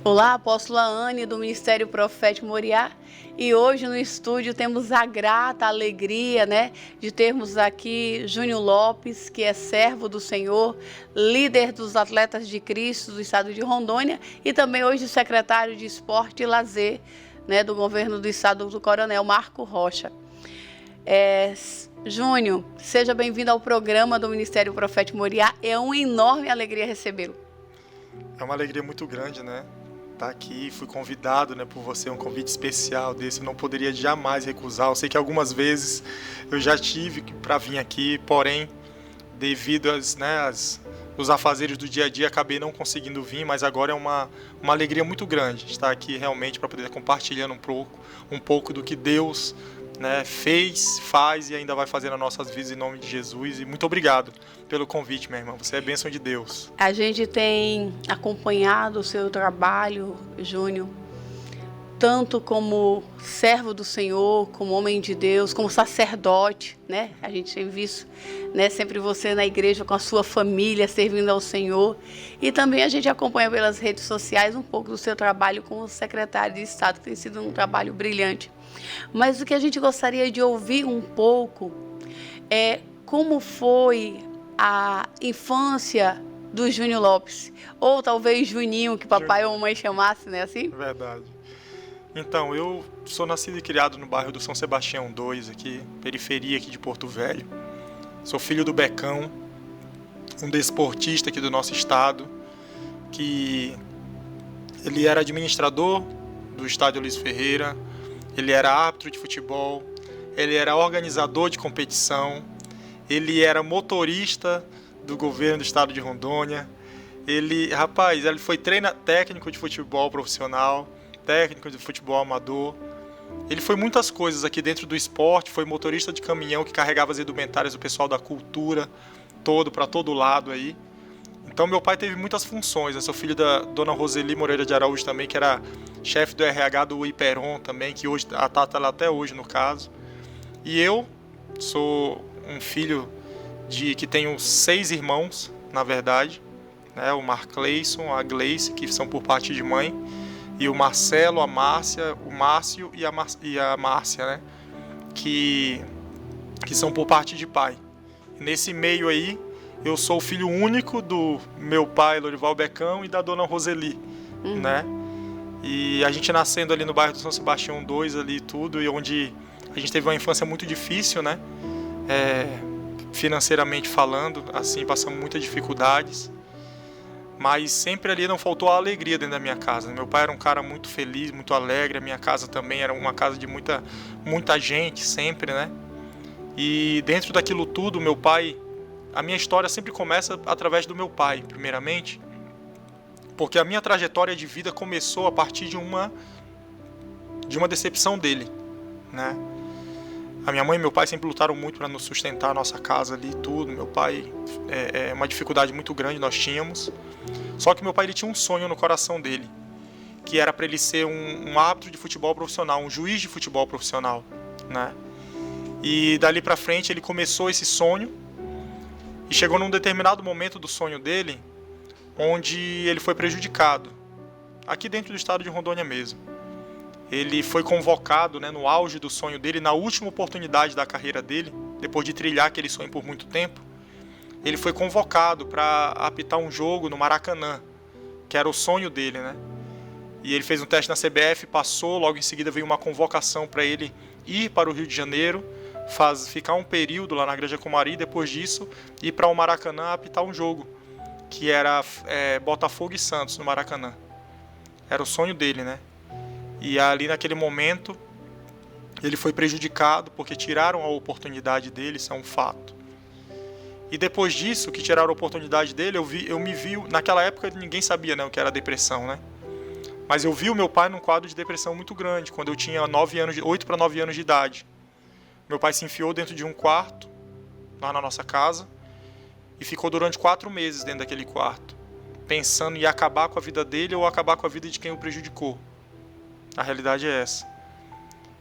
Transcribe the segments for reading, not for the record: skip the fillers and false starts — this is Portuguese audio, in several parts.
Olá, apóstola Anne, do Ministério Profético Moriá. E hoje no estúdio temos a grata alegria, de termos aqui Júnior Lopes, que é servo do Senhor, líder dos Atletas de Cristo do estado de Rondônia e também hoje secretário de Esporte e Lazer, do governo do estado do Coronel Marco Rocha. Júnior, seja bem-vindo ao programa do Ministério Profético Moriá. É uma enorme alegria recebê-lo. É uma alegria muito grande, Tá aqui, fui convidado, por você, um convite especial desse, eu não poderia jamais recusar. Eu sei que algumas vezes eu já tive para vir aqui, porém, devido os afazeres do dia a dia, acabei não conseguindo vir, mas agora é uma alegria muito grande estar aqui realmente para poder compartilhando um pouco do que Deus fez, faz e ainda vai fazer nas nossas vidas em nome de Jesus. E muito obrigado pelo convite, minha irmã. Você é bênção de Deus. A gente tem acompanhado o seu trabalho, Júnior, tanto como servo do Senhor, como homem de Deus, como sacerdote, A gente tem visto, sempre você na igreja com a sua família servindo ao Senhor. E também a gente acompanha pelas redes sociais um pouco do seu trabalho como secretário de Estado, que tem sido um trabalho brilhante. Mas o que a gente gostaria de ouvir um pouco é como foi a infância do Júnior Lopes, ou talvez Juninho, que papai ou mamãe chamasse, assim? Verdade. Então, eu sou nascido e criado no bairro do São Sebastião 2, aqui, periferia aqui de Porto Velho. Sou filho do Becão, um desportista aqui do nosso estado, que ele era administrador do estádio Luiz Ferreira, ele era árbitro de futebol, ele era organizador de competição, ele era motorista do governo do estado de Rondônia, ele foi técnico de futebol profissional, técnico de futebol amador. Ele foi muitas coisas aqui dentro do esporte, foi motorista de caminhão que carregava as indumentárias do pessoal da cultura, para todo lado aí. Então meu pai teve muitas funções, eu sou filho da dona Roseli Moreira de Araújo também, que era chefe do RH do Iperon também, que hoje a Tata lá até hoje no caso. E eu sou um filho que tenho 6 irmãos, na verdade, o Marcleison, a Gleice, que são por parte de mãe, e o Marcelo, a Márcia, o Márcio e a Márcia, que são por parte de pai. E nesse meio aí, eu sou o filho único do meu pai, Lorival Becão, e da dona Roseli, E a gente nascendo ali no bairro do São Sebastião 2, ali tudo, e onde a gente teve uma infância muito difícil, financeiramente falando, assim, passamos muitas dificuldades. Mas sempre ali não faltou a alegria dentro da minha casa. Meu pai era um cara muito feliz, muito alegre, a minha casa também era uma casa de muita gente sempre, E dentro daquilo tudo, meu pai... A minha história sempre começa através do meu pai, primeiramente, porque a minha trajetória de vida começou a partir de uma decepção dele, A minha mãe e meu pai sempre lutaram muito para nos sustentar a nossa casa ali, tudo. Meu pai, uma dificuldade muito grande nós tínhamos. Só que meu pai ele tinha um sonho no coração dele, que era para ele ser um árbitro de futebol profissional, um juiz de futebol profissional, E dali para frente ele começou esse sonho. E chegou num determinado momento do sonho dele, onde ele foi prejudicado, aqui dentro do estado de Rondônia mesmo. Ele foi convocado no auge do sonho dele, na última oportunidade da carreira dele, depois de trilhar aquele sonho por muito tempo, ele foi convocado para apitar um jogo no Maracanã, que era o sonho dele, E ele fez um teste na CBF, passou, logo em seguida veio uma convocação para ele ir para o Rio de Janeiro, ficar um período lá na Granja Comari, e depois disso ir para o Maracanã apitar um jogo, que era Botafogo e Santos no Maracanã. Era o sonho dele, E ali naquele momento ele foi prejudicado porque tiraram a oportunidade dele, isso é um fato. E depois disso, que tiraram a oportunidade dele, eu me vi, naquela época ninguém sabia o que era depressão, Mas eu vi o meu pai num quadro de depressão muito grande, quando eu tinha 8 para 9 anos de idade. Meu pai se enfiou dentro de um quarto, lá na nossa casa, e ficou durante 4 meses dentro daquele quarto, pensando em acabar com a vida dele ou acabar com a vida de quem o prejudicou. A realidade é essa.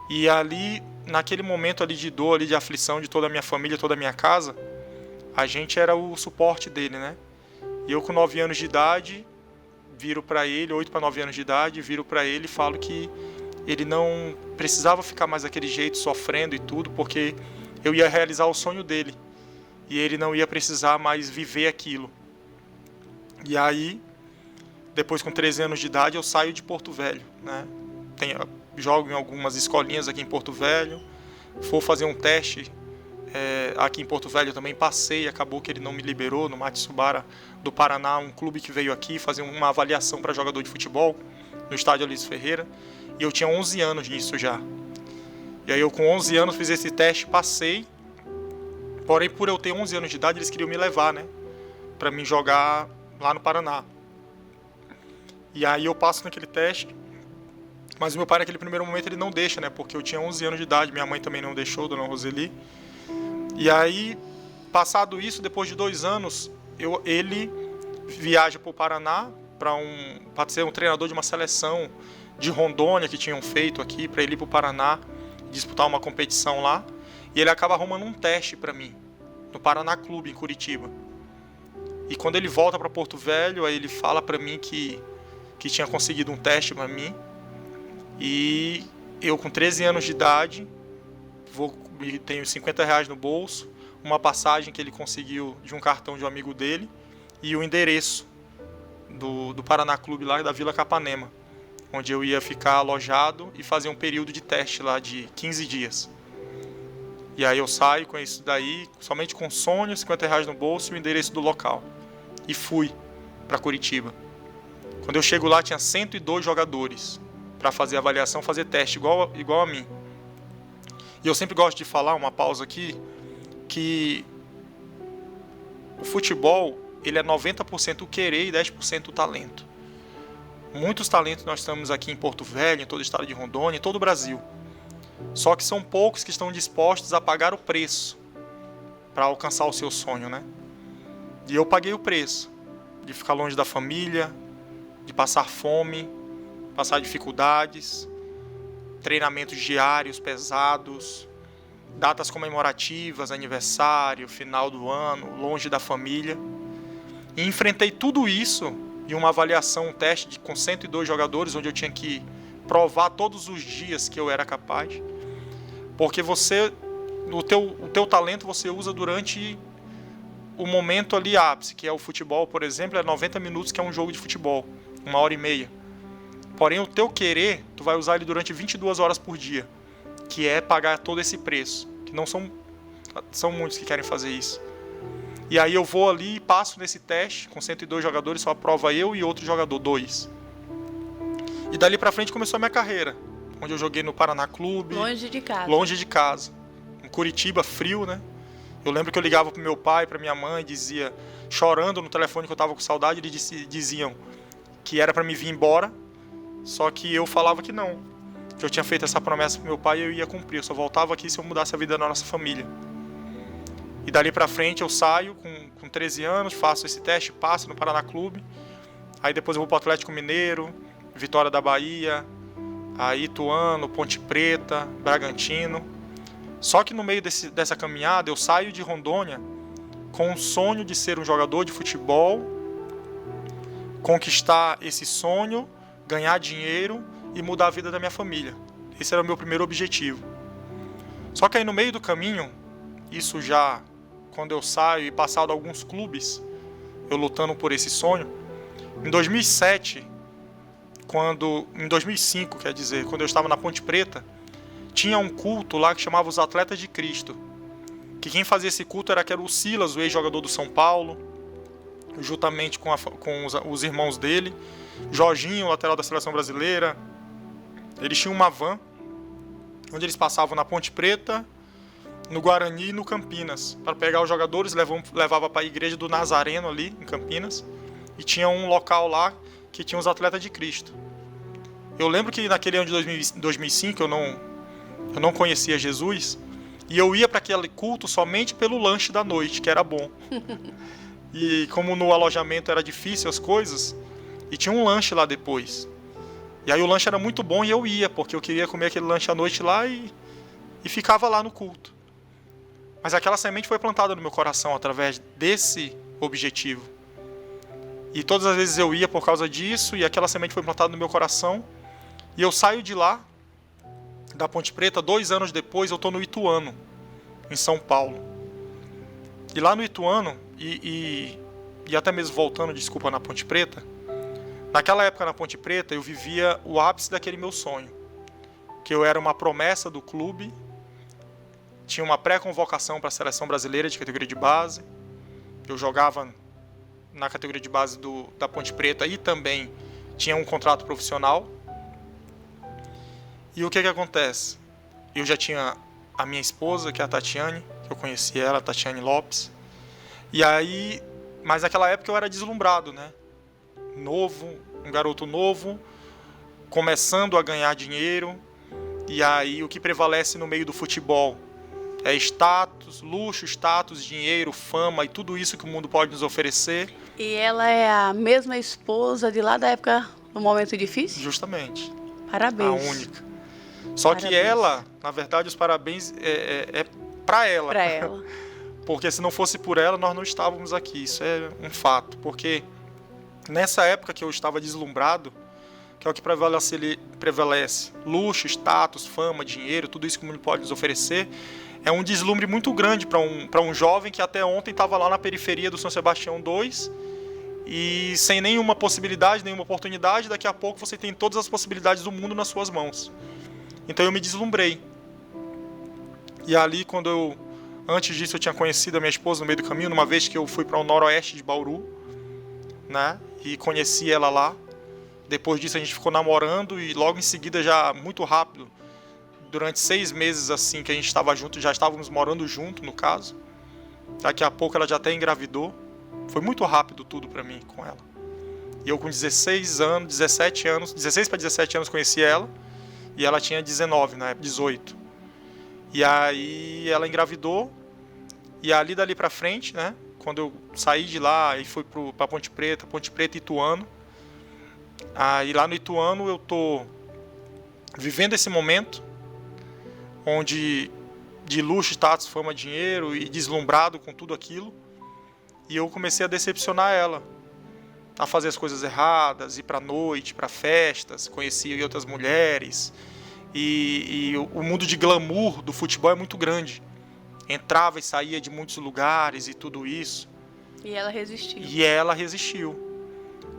E ali, naquele momento ali de dor, ali de aflição de toda a minha família, toda a minha casa, a gente era o suporte dele, E eu com 9 anos de idade, viro para ele, 8 para 9 anos de idade, viro para ele e falo que ele não precisava ficar mais daquele jeito, sofrendo e tudo, porque eu ia realizar o sonho dele. E ele não ia precisar mais viver aquilo. E aí, depois com 13 anos de idade, eu saio de Porto Velho, né? Jogo em algumas escolinhas aqui em Porto Velho. Vou fazer um teste aqui em Porto Velho, eu também passei. Acabou que ele não me liberou no Matsubara do Paraná, um clube que veio aqui fazer uma avaliação para jogador de futebol no estádio Aloysio Ferreira. E eu tinha 11 anos nisso já. E aí eu com 11 anos fiz esse teste, passei. Porém, por eu ter 11 anos de idade, eles queriam me levar, né? Pra mim jogar lá no Paraná. E aí eu passo naquele teste. Mas o meu pai naquele primeiro momento ele não deixa, né? Porque eu tinha 11 anos de idade, minha mãe também não deixou, dona Roseli. E aí, passado isso, depois de 2 anos, ele viaja para o Paraná para ser um treinador de uma seleção de Rondônia que tinham feito aqui, para ele ir para o Paraná disputar uma competição lá. E ele acaba arrumando um teste para mim, no Paraná Clube, em Curitiba. E quando ele volta para Porto Velho, aí ele fala para mim que tinha conseguido um teste para mim. E eu com 13 anos de idade, tenho R$50 no bolso, uma passagem que ele conseguiu de um cartão de um amigo dele e o endereço do Paraná Clube lá da Vila Capanema, onde eu ia ficar alojado e fazer um período de teste lá de 15 dias. E aí eu saio com isso daí, somente com sonho, R$50 no bolso e o endereço do local. E fui para Curitiba. Quando eu chego lá tinha 102 jogadores para fazer avaliação, fazer teste, igual a mim. E eu sempre gosto de falar, uma pausa aqui, que o futebol ele é 90% o querer e 10% o talento. Muitos talentos nós estamos aqui em Porto Velho, em todo o estado de Rondônia, em todo o Brasil. Só que são poucos que estão dispostos a pagar o preço para alcançar o seu sonho, né? E eu paguei o preço de ficar longe da família, de passar fome, passar dificuldades, treinamentos diários pesados, datas comemorativas, aniversário, final do ano, longe da família. E enfrentei tudo isso em uma avaliação, um teste com 102 jogadores, onde eu tinha que provar todos os dias que eu era capaz. Porque o teu talento você usa durante o momento ali ápice, que é o futebol, por exemplo, é 90 minutos, que é um jogo de futebol, 1h30. Porém, o teu querer, tu vai usar ele durante 22 horas por dia, que é pagar todo esse preço, que não são muitos que querem fazer isso. E aí eu vou ali e passo nesse teste, com 102 jogadores, só aprova eu e outro jogador, 2. E dali pra frente começou a minha carreira, onde eu joguei no Paraná Clube. Longe de casa. Longe de casa. Em Curitiba, frio, né? Eu lembro que eu ligava pro meu pai, pra minha mãe, dizia, chorando no telefone que eu tava com saudade, eles diziam que era pra me vir embora, só que eu falava que não. Que eu tinha feito essa promessa pro meu pai e eu ia cumprir. Eu só voltava aqui se eu mudasse a vida da nossa família. E dali pra frente eu saio com 13 anos, faço esse teste, passo no Paraná Clube. Aí depois eu vou pro Atlético Mineiro, Vitória da Bahia, aí Ituano, Ponte Preta, Bragantino. Só que no meio dessa caminhada eu saio de Rondônia com o sonho de ser um jogador de futebol, conquistar esse sonho, ganhar dinheiro e mudar a vida da minha família. Esse era o meu primeiro objetivo. Só que aí no meio do caminho, isso já quando eu saio e passado alguns clubes, eu lutando por esse sonho, em 2007, em 2005, quer dizer, quando eu estava na Ponte Preta, tinha um culto lá que chamava os Atletas de Cristo. Que quem fazia esse culto era o Silas, o ex-jogador do São Paulo, juntamente com os irmãos dele, Jorginho, lateral da seleção brasileira. Eles tinham uma van, onde eles passavam na Ponte Preta, no Guarani e no Campinas, para pegar os jogadores, levava para a igreja do Nazareno ali, em Campinas, e tinha um local lá que tinha os Atletas de Cristo. Eu lembro que naquele ano de 2005 eu não conhecia Jesus, e eu ia para aquele culto somente pelo lanche da noite, que era bom. E como no alojamento era difícil as coisas, e tinha um lanche lá depois. E aí o lanche era muito bom e eu ia, porque eu queria comer aquele lanche à noite lá e ficava lá no culto. Mas aquela semente foi plantada no meu coração através desse objetivo. E todas as vezes eu ia por causa disso, e aquela semente foi plantada no meu coração. E eu saio de lá, da Ponte Preta, 2 anos depois eu estou no Ituano, em São Paulo. E lá no Ituano, e até mesmo voltando, desculpa, na Ponte Preta, naquela época na Ponte Preta eu vivia o ápice daquele meu sonho. Que eu era uma promessa do clube, tinha uma pré-convocação para a seleção brasileira de categoria de base, eu jogava na categoria de base da Ponte Preta e também tinha um contrato profissional. E o que acontece? Eu já tinha a minha esposa, que é a Tatiane, que eu conheci ela, a Tatiane Lopes. E aí, mas naquela época eu era deslumbrado, né? Novo, um garoto novo, começando a ganhar dinheiro. E aí o que prevalece no meio do futebol é status, luxo, status, dinheiro, fama e tudo isso que o mundo pode nos oferecer. E ela é a mesma esposa de lá da época, no momento difícil? Justamente. Parabéns. A única. Só que ela, na verdade, os parabéns é para ela. Para ela. Porque se não fosse por ela, nós não estávamos aqui. Isso é um fato. Porque nessa época que eu estava deslumbrado, que é o que prevalece, luxo, status, fama, dinheiro, tudo isso que o mundo pode nos oferecer, é um deslumbre muito grande para um jovem que até ontem estava lá na periferia do São Sebastião 2 e sem nenhuma possibilidade, nenhuma oportunidade. Daqui a pouco você tem todas as possibilidades do mundo nas suas mãos. Então eu me deslumbrei. E ali, antes disso, eu tinha conhecido a minha esposa no meio do caminho, numa vez que eu fui para o noroeste de Bauru, né? E conheci ela lá. Depois disso a gente ficou namorando e logo em seguida, já muito rápido, durante 6 meses assim que a gente estava junto, já estávamos morando junto, no caso. Daqui a pouco ela já até engravidou. Foi muito rápido tudo para mim com ela. E eu com 16 anos, 17 anos, 16 para 17 anos conheci ela. E ela tinha 19, na época, 18. E aí ela engravidou. E ali dali pra frente, né? Quando eu saí de lá e fui pra Ponte Preta e Ituano. Aí lá no Ituano eu tô vivendo esse momento onde de luxo, status, fama, dinheiro e deslumbrado com tudo aquilo. E eu comecei a decepcionar ela, a fazer as coisas erradas, ir pra noite, pra festas, conheci outras mulheres. E o mundo de glamour do futebol é muito grande. Entrava e saía de muitos lugares e tudo isso. E ela resistiu. E ela resistiu.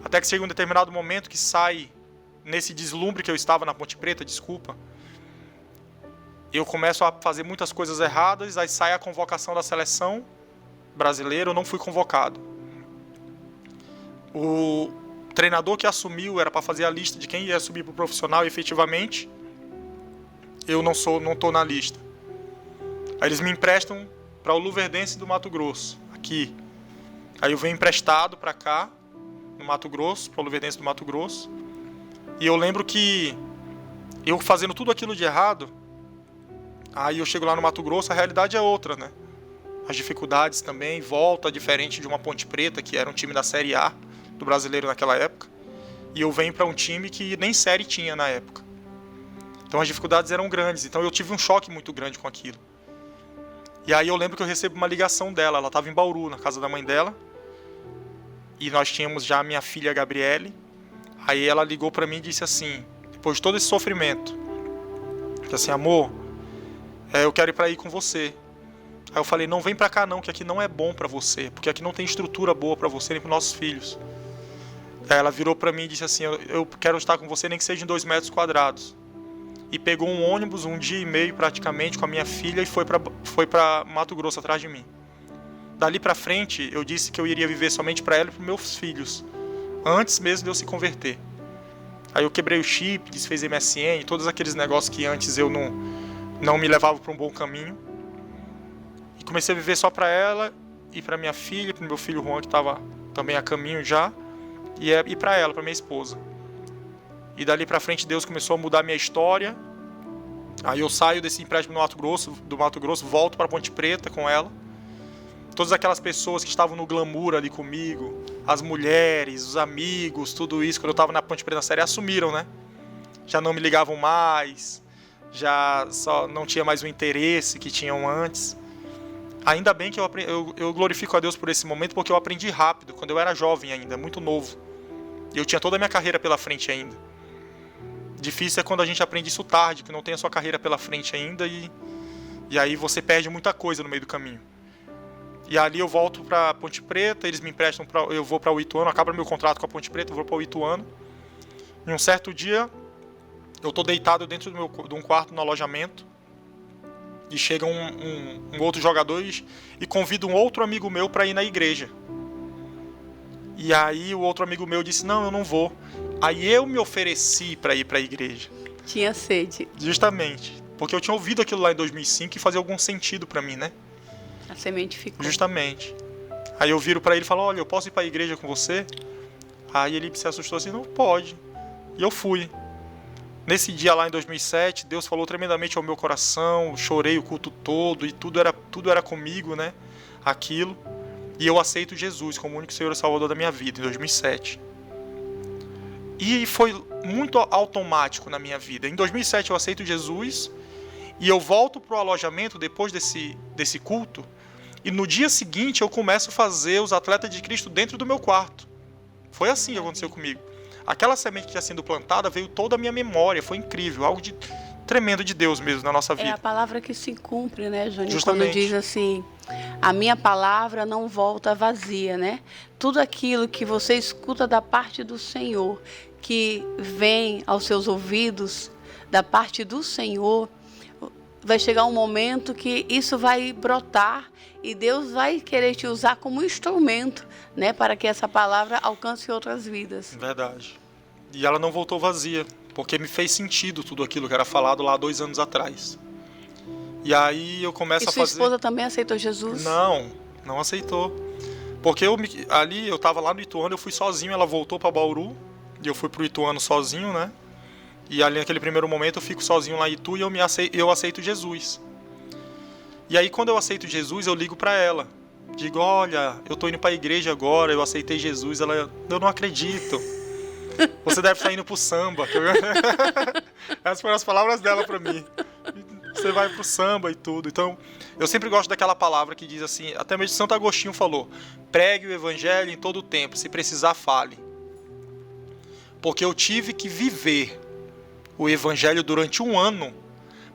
Até que chega um determinado momento que sai, nesse deslumbre que eu estava na Ponte Preta, desculpa, eu começo a fazer muitas coisas erradas, aí sai a convocação da seleção brasileira, eu não fui convocado. O treinador que assumiu era para fazer a lista de quem ia subir para o profissional e efetivamente eu não estou na lista. Aí eles me emprestam para o Luverdense do Mato Grosso, aqui. Aí eu venho emprestado para cá, no Mato Grosso, para o Luverdense do Mato Grosso. E eu lembro que eu fazendo tudo aquilo de errado, aí eu chego lá no Mato Grosso, a realidade é outra, né? As dificuldades também, volta diferente de uma Ponte Preta, que era um time da Série A do brasileiro naquela época. E eu venho para um time que nem série tinha na época. Então as dificuldades eram grandes, então eu tive um choque muito grande com aquilo. E aí eu lembro que eu recebo uma ligação dela, ela estava em Bauru, na casa da mãe dela. E nós tínhamos já a minha filha Gabriele. Aí ela ligou para mim e disse assim, depois de todo esse sofrimento, disse assim, amor, eu quero ir para aí com você. Aí eu falei, não vem para cá não, que aqui não é bom para você, porque aqui não tem estrutura boa para você nem para nossos filhos. Aí ela virou para mim e disse assim, eu quero estar com você nem que seja em 2 metros quadrados. E pegou um ônibus, 1 dia e meio praticamente, com a minha filha e foi para Mato Grosso atrás de mim. Dali para frente, eu disse que eu iria viver somente para ela e para meus filhos, antes mesmo de eu se converter. Aí eu quebrei o chip, desfez MSN, todos aqueles negócios que antes eu não me levava para um bom caminho. E comecei a viver só para ela e para minha filha, para o meu filho Juan, que estava também a caminho já, e para ela, para minha esposa. E dali para frente Deus começou a mudar a minha história. Aí eu saio desse empréstimo do Mato Grosso, volto para Ponte Preta com ela. Todas aquelas pessoas que estavam no glamour ali comigo, as mulheres, os amigos, tudo isso, quando eu estava na Ponte Preta na série, assumiram, né? Já não me ligavam mais, já só não tinha mais o interesse que tinham antes. Ainda bem que eu glorifico a Deus por esse momento, porque eu aprendi rápido, quando eu era jovem ainda, muito novo. Eu tinha toda a minha carreira pela frente ainda. Difícil é quando a gente aprende isso tarde, que não tem a sua carreira pela frente ainda e aí você perde muita coisa no meio do caminho. E ali eu volto para Ponte Preta, eles me emprestam, eu vou para o Ituano, acaba meu contrato com a Ponte Preta, eu vou para o Ituano. Em um certo dia, eu tô deitado dentro de um quarto no alojamento e chega um outro jogador e convida um outro amigo meu para ir na igreja. E aí o outro amigo meu disse, não, eu não vou. Aí eu me ofereci para ir para a igreja. Tinha sede. Justamente. Porque eu tinha ouvido aquilo lá em 2005 e fazia algum sentido para mim, né? A semente ficou. Justamente. Aí eu viro para ele e falo, olha, eu posso ir para a igreja com você? Aí ele se assustou assim, não pode. E eu fui. Nesse dia lá em 2007, Deus falou tremendamente ao meu coração, chorei o culto todo e tudo era comigo, né? Aquilo. E eu aceito Jesus como o único Senhor e Salvador da minha vida, em 2007. E foi muito automático na minha vida. Em 2007 eu aceito Jesus e eu volto pro alojamento depois desse culto e no dia seguinte eu começo a fazer os atletas de Cristo dentro do meu quarto. Foi assim que aconteceu comigo. Aquela semente que tinha sido plantada veio toda a minha memória, foi incrível, algo de tremendo de Deus mesmo na nossa vida. É a palavra que se cumpre, né, Júnior? Justamente. Quando diz assim, a minha palavra não volta vazia, né? Tudo aquilo que você escuta da parte do Senhor, que vem aos seus ouvidos, da parte do Senhor, vai chegar um momento que isso vai brotar e Deus vai querer te usar como instrumento, né, para que essa palavra alcance outras vidas. Verdade. E ela não voltou vazia, porque me fez sentido tudo aquilo que era falado lá 2 anos atrás. E aí eu começo a fazer... E sua esposa também aceitou Jesus? Não aceitou. Porque ali eu estava lá no Ituano, eu fui sozinho, ela voltou para Bauru, e eu fui pro Ituano sozinho, né? E ali naquele primeiro momento eu fico sozinho lá em Itu e eu aceito Jesus. E aí quando eu aceito Jesus, eu ligo para ela. Digo, olha, eu tô indo para a igreja agora, eu aceitei Jesus. Ela, eu não acredito. Você deve estar indo pro samba. Essas foram as palavras dela para mim. Você vai pro samba e tudo. Então, eu sempre gosto daquela palavra que diz assim, até mesmo Santo Agostinho falou, pregue o evangelho em todo o tempo, se precisar fale. Porque eu tive que viver o evangelho durante 1 ano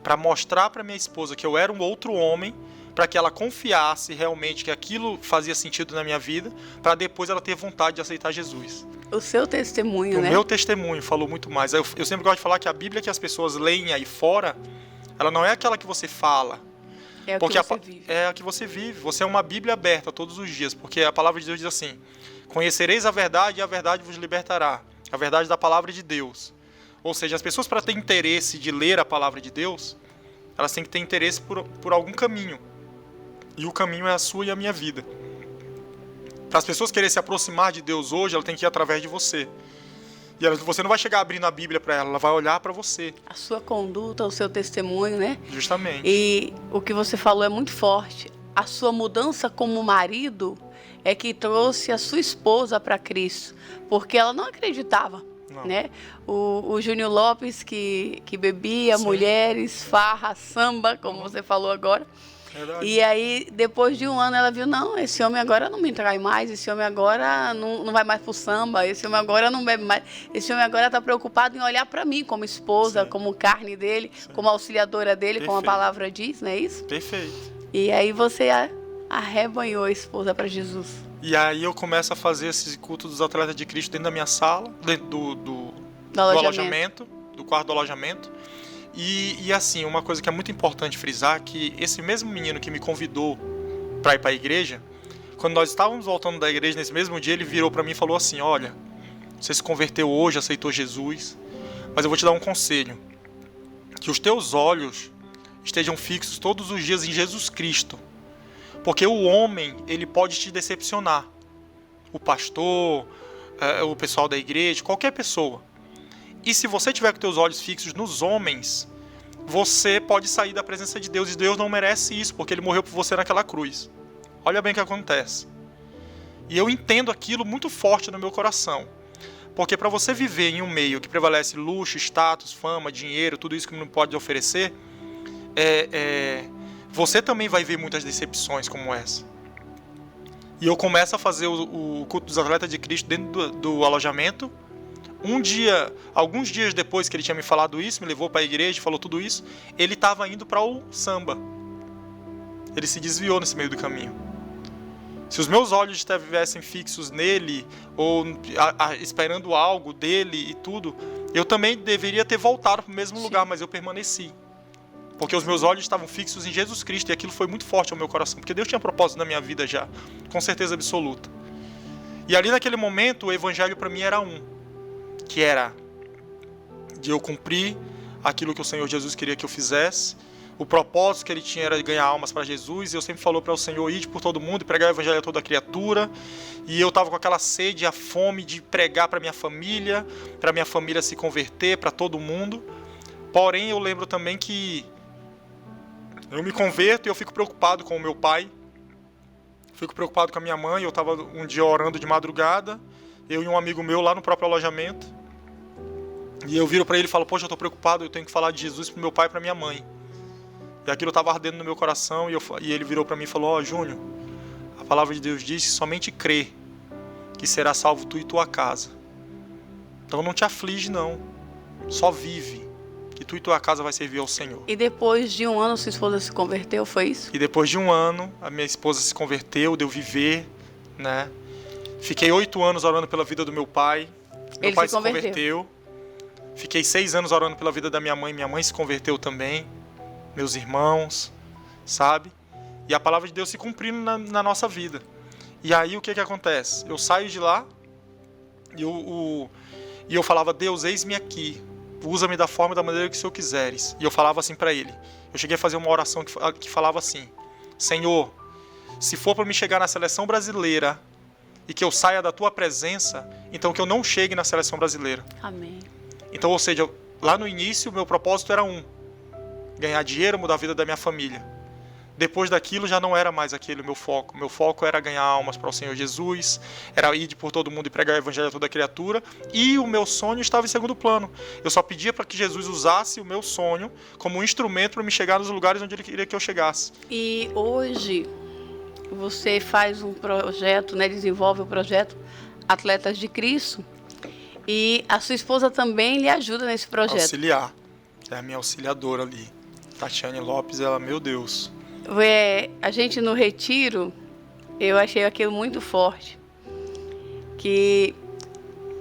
para mostrar para minha esposa que eu era um outro homem, para que ela confiasse realmente que aquilo fazia sentido na minha vida, para depois ela ter vontade de aceitar Jesus. O seu testemunho, né? O meu testemunho falou muito mais. Eu sempre gosto de falar que a Bíblia que as pessoas leem aí fora, ela não é aquela que você fala. É o porque que você vive. É a que você vive. Você é uma Bíblia aberta todos os dias, porque a palavra de Deus diz assim, conhecereis a verdade e a verdade vos libertará. A verdade da palavra de Deus. Ou seja, as pessoas para ter interesse de ler a palavra de Deus, elas têm que ter interesse por algum caminho. E o caminho é a sua e a minha vida. Para as pessoas quererem se aproximar de Deus hoje, ela tem que ir através de você. E você não vai chegar abrindo a Bíblia para ela vai olhar para você. A sua conduta, o seu testemunho, né? Justamente. E o que você falou é muito forte. A sua mudança como marido é que trouxe a sua esposa para Cristo, porque ela não acreditava, né? O Júnior Lopes que bebia, sim, mulheres, farra, samba, como você falou agora. Verdade. E aí, depois de 1 ano, ela viu, não, esse homem agora não me trai mais, esse homem agora não vai mais pro samba, esse homem agora não bebe mais, esse homem agora está preocupado em olhar para mim como esposa, sim, como carne dele, sim, como auxiliadora dele, perfeito, como a palavra diz, não é isso? Perfeito. E aí você arrebanhou a esposa para Jesus. E aí eu começo a fazer esses cultos dos atletas de Cristo dentro da minha sala, dentro do alojamento, do quarto do alojamento. E assim, uma coisa que é muito importante frisar, que esse mesmo menino que me convidou para ir para a igreja, quando nós estávamos voltando da igreja nesse mesmo dia, ele virou para mim e falou assim, olha, você se converteu hoje, aceitou Jesus, mas eu vou te dar um conselho, que os teus olhos estejam fixos todos os dias em Jesus Cristo, porque o homem, ele pode te decepcionar, o pastor, o pessoal da igreja, qualquer pessoa. E se você tiver com teus olhos fixos nos homens, você pode sair da presença de Deus, e Deus não merece isso, porque Ele morreu por você naquela cruz. Olha bem o que acontece. E eu entendo aquilo muito forte no meu coração, porque para você viver em um meio que prevalece luxo, status, fama, dinheiro, tudo isso que não pode oferecer, você também vai ver muitas decepções como essa. E eu começo a fazer o culto dos atletas de Cristo dentro do alojamento. Alguns dias depois que ele tinha me falado isso, me levou para a igreja, falou tudo isso, ele estava indo para o samba. Ele se desviou nesse meio do caminho. Se os meus olhos estivessem fixos nele, ou esperando algo dele e tudo, eu também deveria ter voltado para o mesmo lugar, mas eu permaneci. Porque os meus olhos estavam fixos em Jesus Cristo, e aquilo foi muito forte ao meu coração, porque Deus tinha propósito na minha vida já, com certeza absoluta. E ali naquele momento, o evangelho para mim era que era de eu cumprir aquilo que o Senhor Jesus queria que eu fizesse. O propósito que ele tinha era de ganhar almas para Jesus, e eu sempre falou para o Senhor, ide por todo mundo e pregar o evangelho a toda criatura. E eu estava com aquela sede, a fome de pregar para minha família se converter, para todo mundo. Porém, eu lembro também que eu me converto e eu fico preocupado com o meu pai, fico preocupado com a minha mãe. Eu estava um dia orando de madrugada, eu e um amigo meu lá no próprio alojamento, e eu viro para ele e falo, poxa, eu estou preocupado, eu tenho que falar de Jesus para meu pai e para minha mãe. E aquilo estava ardendo no meu coração, e ele virou para mim e falou, Júnior, a palavra de Deus diz que somente crê que será salvo tu e tua casa. Então não te aflige não, só vive, que tu e tua casa vai servir ao Senhor. E depois de um ano sua esposa se converteu, foi isso? E depois de um ano a minha esposa se converteu, deu viver, né? Fiquei 8 anos orando pela vida do meu pai. Meu pai se converteu. Fiquei 6 anos orando pela vida da minha mãe se converteu também. Meus irmãos, sabe? E a palavra de Deus se cumprindo na nossa vida. E aí o que acontece? Eu saio de lá e eu falava, Deus, eis-me aqui. Usa-me da forma e da maneira que o Senhor quiseres. E eu falava assim para ele. Eu cheguei a fazer uma oração que falava assim, Senhor, se for para me chegar na seleção brasileira e que eu saia da tua presença, então que eu não chegue na seleção brasileira. Amém. Então, ou seja, lá no início o meu propósito era ganhar dinheiro, mudar a vida da minha família. Depois daquilo já não era mais aquele o meu foco. Meu foco era ganhar almas para o Senhor Jesus, era ir por todo mundo e pregar o evangelho a toda criatura, e o meu sonho estava em segundo plano. Eu só pedia para que Jesus usasse o meu sonho como um instrumento para me chegar nos lugares onde Ele queria que eu chegasse. E hoje você faz um projeto, né, desenvolve o projeto Atletas de Cristo, e a sua esposa também lhe ajuda nesse projeto. Auxiliar. É a minha auxiliadora ali. Tatiane Lopes, ela, meu Deus. A gente no retiro, eu achei aquilo muito forte, que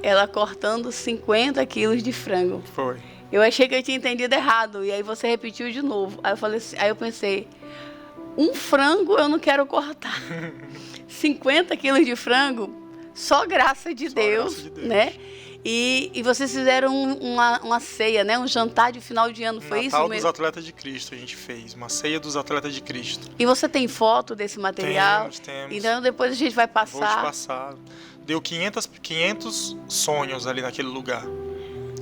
ela cortando 50 quilos de frango. Foi. Eu achei que eu tinha entendido errado, e aí você repetiu de novo. Aí eu pensei, um frango eu não quero cortar. 50 quilos de frango, só graça de Deus, né? E vocês fizeram uma ceia, né? Um jantar de final de ano, foi isso mesmo? Natal dos Atletas de Cristo a gente fez, uma ceia dos Atletas de Cristo. E você tem foto desse material? Temos. Então depois a gente vai passar. Vou te passar. Deu 500 sonhos ali naquele lugar.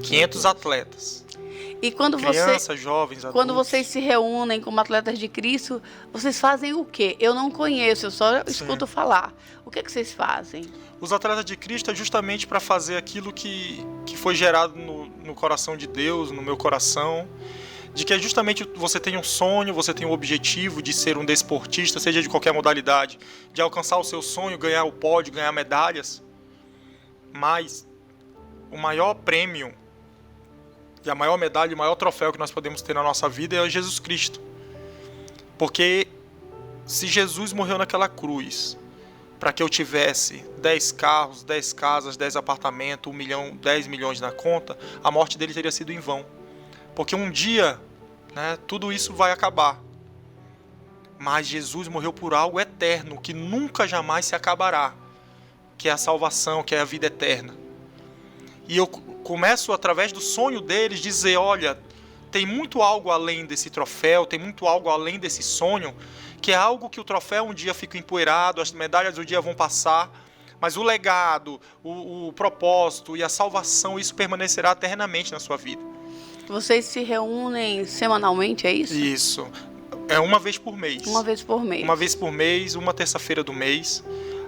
500 atletas. E quando crianças, jovens, adultos. Quando vocês se reúnem como Atletas de Cristo, vocês fazem o quê? Eu não conheço, eu só escuto falar. O que vocês fazem? Os Atletas de Cristo é justamente para fazer aquilo que foi gerado no coração de Deus, no meu coração, de que é justamente você tem um sonho, você tem um objetivo de ser um desportista, seja de qualquer modalidade, de alcançar o seu sonho, ganhar o pódio, ganhar medalhas. Mas o maior prêmio e a maior medalha, o maior troféu que nós podemos ter na nossa vida é Jesus Cristo. Porque se Jesus morreu naquela cruz para que eu tivesse 10 carros, 10 casas, 10 apartamentos, 1 milhão, 10 milhões na conta, a morte dele teria sido em vão. Porque um dia, né, tudo isso vai acabar. Mas Jesus morreu por algo eterno, que nunca jamais se acabará, que é a salvação, que é a vida eterna. E eu começo, através do sonho deles, dizer, olha, tem muito algo além desse troféu, tem muito algo além desse sonho, que é algo que o troféu um dia fica empoeirado, as medalhas um dia vão passar, mas o legado, o propósito e a salvação, isso permanecerá eternamente na sua vida. Vocês se reúnem semanalmente, é isso? Isso. É uma vez por mês. Uma vez por mês. Uma vez por mês, uma terça-feira do mês,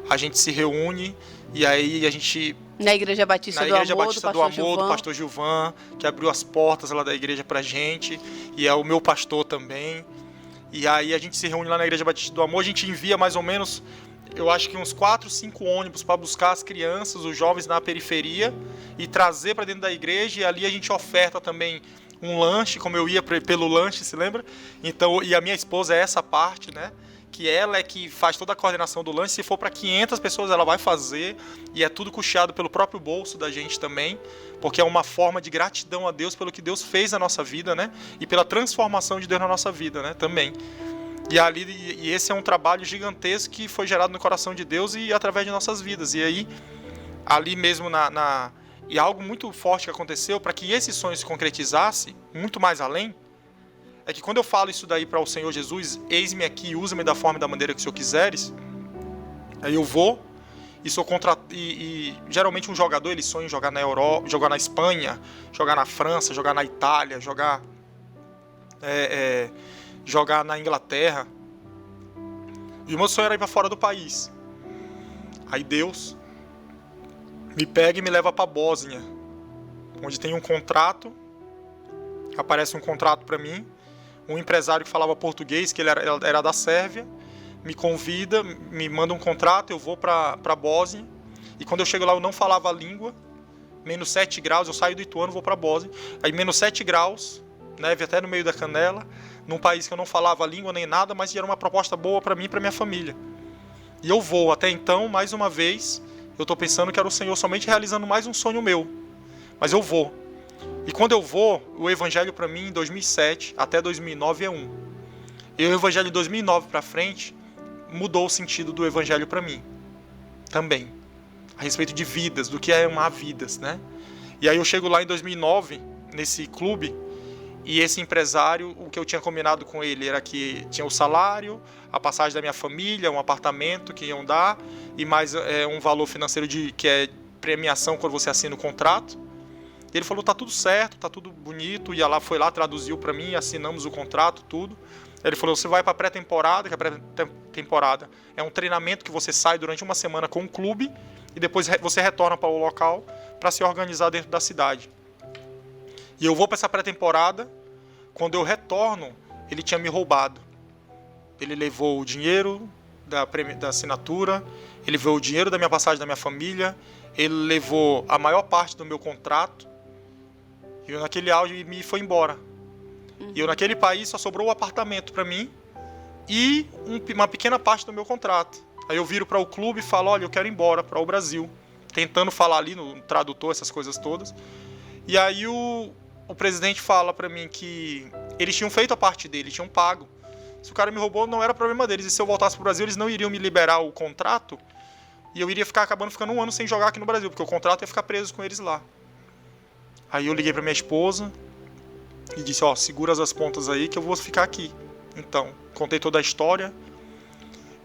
a gente se reúne e aí a gente... Na Igreja Batista do Amor, do pastor Gilvan, que abriu as portas lá da igreja pra gente, e é o meu pastor também. E aí a gente se reúne lá na Igreja Batista do Amor, a gente envia mais ou menos, eu acho que uns 4, 5 ônibus para buscar as crianças, os jovens na periferia e trazer para dentro da igreja, e ali a gente oferta também um lanche, como eu ia pelo lanche, se lembra? Então, e a minha esposa é essa parte, né? Que ela é que faz toda a coordenação do lanche. Se for para 500 pessoas, ela vai fazer, e é tudo custeado pelo próprio bolso da gente também, porque é uma forma de gratidão a Deus pelo que Deus fez na nossa vida, né? E pela transformação de Deus na nossa vida, né? Também. E esse é um trabalho gigantesco que foi gerado no coração de Deus e através de nossas vidas. E aí, ali mesmo e algo muito forte que aconteceu para que esse sonho se concretizasse, muito mais além, é que quando eu falo isso daí para o Senhor Jesus, eis-me aqui, usa-me da forma e da maneira que o Senhor quiseres, aí eu vou e sou e geralmente um jogador, ele sonha em jogar na Europa, jogar na Espanha, jogar na França, jogar na Itália, jogar na Inglaterra. E o meu sonho era ir para fora do país. Aí Deus me pega e me leva para Bósnia, onde tem um contrato. Aparece um contrato para mim. Um empresário que falava português, que ele era da Sérvia, me convida, me manda um contrato, eu vou para Bósnia. E quando eu chego lá eu não falava a língua, menos 7 graus, eu saio do Ituano, vou para Bósnia. Aí menos 7 graus, neve até no meio da canela, num país que eu não falava a língua nem nada, mas era uma proposta boa para mim e para minha família. E eu vou. Até então, mais uma vez, eu estou pensando que era o Senhor somente realizando mais um sonho meu. Mas eu vou. E quando eu vou, o evangelho para mim em 2007 até 2009 é um. E o evangelho de 2009 para frente mudou o sentido do evangelho para mim. Também. A respeito de vidas, do que é amar vidas, né? E aí eu chego lá em 2009, nesse clube, e esse empresário, o que eu tinha combinado com ele era que tinha o salário, a passagem da minha família, um apartamento que iam dar, e mais um valor financeiro que é premiação quando você assina o contrato. Ele falou, tá tudo certo, tá tudo bonito, foi lá, traduziu para mim, assinamos o contrato, tudo. Ele falou, você vai para pré-temporada, que a pré-temporada é um treinamento que você sai durante uma semana com um clube e depois você retorna para o local para se organizar dentro da cidade. E eu vou para essa pré-temporada, quando eu retorno, ele tinha me roubado. Ele levou o dinheiro da assinatura, ele levou o dinheiro da minha passagem da minha família, ele levou a maior parte do meu contrato, e eu naquele auge me foi embora. E eu naquele país só sobrou o apartamento para mim e uma pequena parte do meu contrato. Aí eu viro para o clube e falo, olha, eu quero ir embora para o Brasil. Tentando falar ali no tradutor, essas coisas todas. E aí o presidente fala para mim que eles tinham feito a parte dele, tinham pago. Se o cara me roubou, não era problema deles. E se eu voltasse para o Brasil, eles não iriam me liberar o contrato. E eu iria acabando ficando um ano sem jogar aqui no Brasil, porque o contrato ia ficar preso com eles lá. Aí eu liguei pra minha esposa e disse, segura as pontas aí que eu vou ficar aqui. Então, contei toda a história.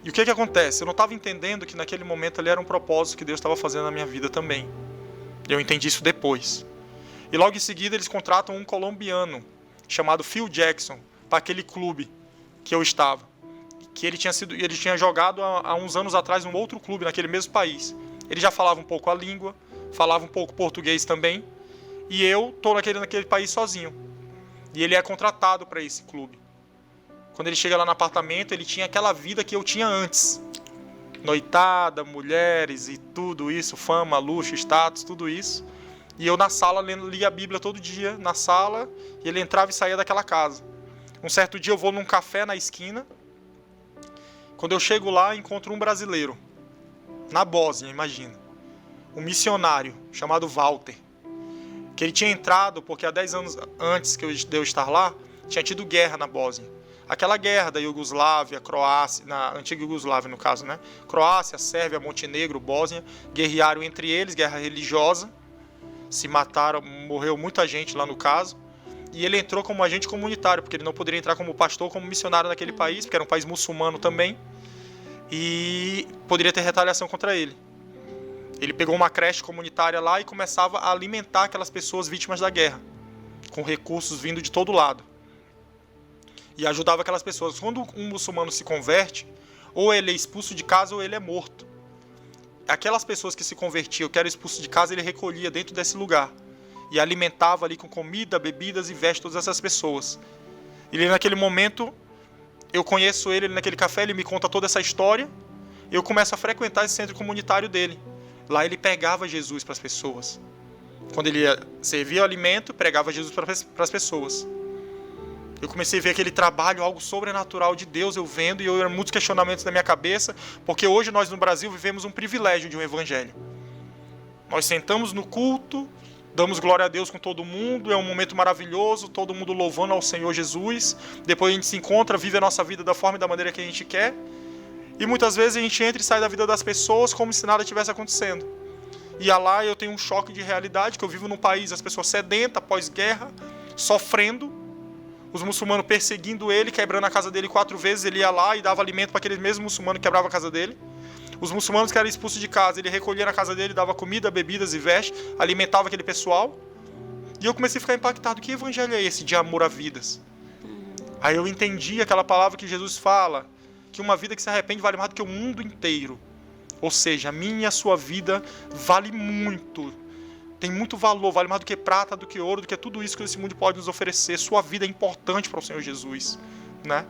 E o que acontece? Eu não estava entendendo que naquele momento ali era um propósito que Deus estava fazendo na minha vida também. Eu entendi isso depois. E logo em seguida eles contratam um colombiano chamado Phil Jackson para aquele clube que eu estava. Que ele tinha jogado há uns anos atrás num outro clube naquele mesmo país. Ele já falava um pouco a língua, falava um pouco português também, e eu tô naquele país sozinho. E ele é contratado para esse clube. Quando ele chega lá no apartamento, ele tinha aquela vida que eu tinha antes. Noitada, mulheres e tudo isso, fama, luxo, status, tudo isso. E eu na sala lia a Bíblia todo dia, na sala, e ele entrava e saía daquela casa. Um certo dia eu vou num café na esquina. Quando eu chego lá, encontro um brasileiro, na Bósnia, imagina. Um missionário, chamado Walter. Que ele tinha entrado, porque há 10 anos antes de eu estar lá, tinha tido guerra na Bósnia. Aquela guerra da Iugoslávia, Croácia, na antiga Iugoslávia no caso, né? Croácia, Sérvia, Montenegro, Bósnia, guerrearam entre eles, guerra religiosa. Se mataram, morreu muita gente lá no caso. E ele entrou como agente comunitário, porque ele não poderia entrar como pastor, como missionário naquele país, porque era um país muçulmano também. E poderia ter retaliação contra ele. Ele pegou uma creche comunitária lá e começava a alimentar aquelas pessoas vítimas da guerra, com recursos vindo de todo lado. E ajudava aquelas pessoas. Quando um muçulmano se converte, ou ele é expulso de casa ou ele é morto. Aquelas pessoas que se convertiam, que eram expulsos de casa, ele recolhia dentro desse lugar. E alimentava ali com comida, bebidas e vestes todas essas pessoas. E naquele momento, eu conheço ele naquele café, ele me conta toda essa história, eu começo a frequentar esse centro comunitário dele. Lá ele pregava Jesus para as pessoas. Quando ele servia o alimento, pregava Jesus para as pessoas. Eu comecei a ver aquele trabalho, algo sobrenatural de Deus, eu vendo, e eu eram muitos questionamentos na minha cabeça, porque hoje nós no Brasil vivemos um privilégio de um evangelho. Nós sentamos no culto, damos glória a Deus com todo mundo, é um momento maravilhoso, todo mundo louvando ao Senhor Jesus. Depois a gente se encontra, vive a nossa vida da forma e da maneira que a gente quer. E muitas vezes a gente entra e sai da vida das pessoas como se nada tivesse acontecendo. E lá eu tenho um choque de realidade, que eu vivo num país, as pessoas sedentas, pós-guerra, sofrendo. Os muçulmanos perseguindo ele, quebrando a casa dele 4 vezes, ele ia lá e dava alimento para aqueles mesmos muçulmanos que quebravam a casa dele. Os muçulmanos que eram expulsos de casa, ele recolhia na casa dele, dava comida, bebidas e vestes, alimentava aquele pessoal. E eu comecei a ficar impactado. Que evangelho é esse de amor a vidas? Aí eu entendi aquela palavra que Jesus fala, que uma vida que se arrepende vale mais do que o mundo inteiro. Ou seja, a minha e a sua vida vale muito. Tem muito valor, vale mais do que prata, do que ouro, do que tudo isso que esse mundo pode nos oferecer. Sua vida é importante para o Senhor Jesus, né?